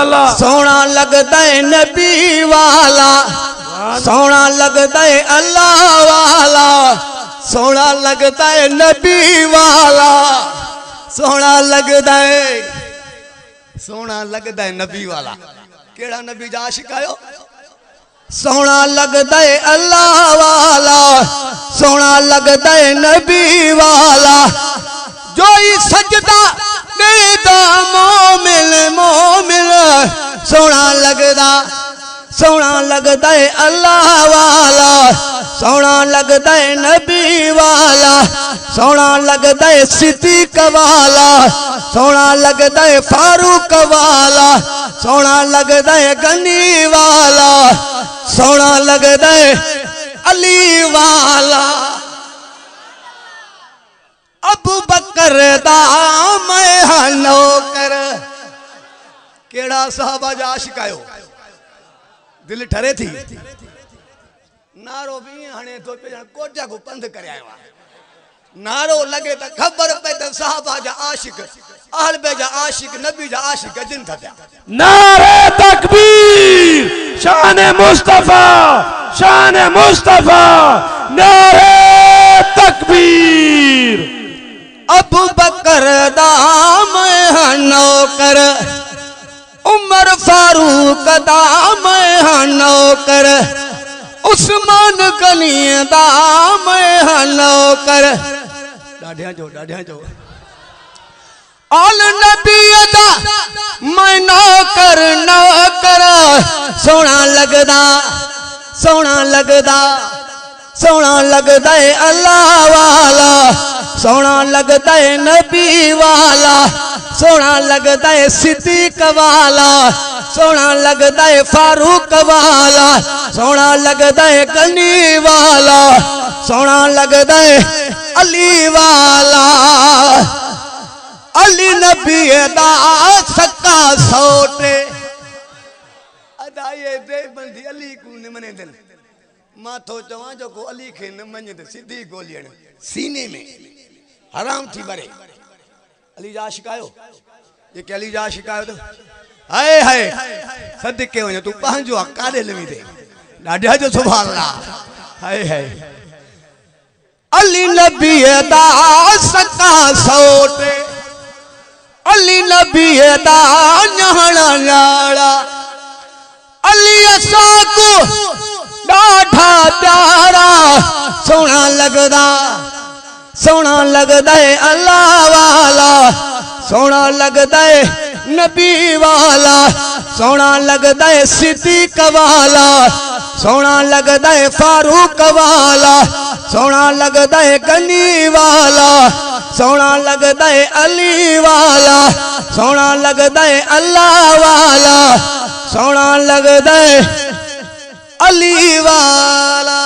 वाला, सोना लगदा है नबी वाला, सोना लगदा है अल्लाह वाला, सोना लगदा है नबी वाला, सोना लगदा है, सोना लगदा है नबी वाला। केड़ा नबी जा आशिक आयो? सोना लगदा है अल्लाह वाला, सोना लगदा है नबी वाला। जो ही सजदा देदा मोमिन मोमिन, सोना लगदा है अल्लाह वाला, सोना लगदा है नबी वाला, सोना लगदा है सिद्दीक वाला, सोना लगदा है फारूक वाला, सोना लगदा है गनी वाला, सोना लगदा है अली वाला। अबू बकर दा मैं नौकर। केड़ा साहबा जा आशिक आयो? दिल ठरे थी नारो भी हणे तो पे कोटा को पंध करे आयो। नारो लगे तो खबर पे तो साहबा जा आशिक, अहल बे जा आशिक, नबी जा आशिक जिन था। नारे तकबीर, शान मुस्तफा, शान मुस्तफा, नारे तकबीर। अबू बकर दा मैं नौकर, उमर फारूक दा मैं नौकर, उस्मान गनी दा मैं नौकर। डाढ़िया जो आल नबी दा मैं नौकर नौकर। सोना लगदा, सोना लगदा, सोना लगदा है अल्लाह वाला, सोना लगदा है नबी वाला, सोना लगदा है सिद्दीक वाला, सोना लगदा है फारूक वाला, सोना लगदा है गनी वाला, सोना लगदा है अली वाला। अली नबी दा सक्का सोटे अदाए दे बंदी अली को न मने दिल माथो चवा जो को अली खे न मने त सिद्धी गोलियण सीने में हराम थी बरे। अली जा शिकायो ये के अली जा शिकायो तो हाय हाय सदके वने तू पंहिंजो काडे लवी दे ॾाढा जो सुभान अल्लाह। हाय हाय अली नबी दा सक्का सोटे, अली नबी दा न्याणा न्याणा, अली असा को ॾाढा प्यारा। सोना लगदा, सोना लगदा है अल्लाह वाला, सोना लगदा है नबी वाला, सोना लगदा है सिद्दीक वाला, सोना लगदा है फारूक वाला, सोना लगदा है गनी वाला, सोना लगदा है अली वाला, सोना लगदा है अल्लाह वाला, सोना लगदा है अली वाला।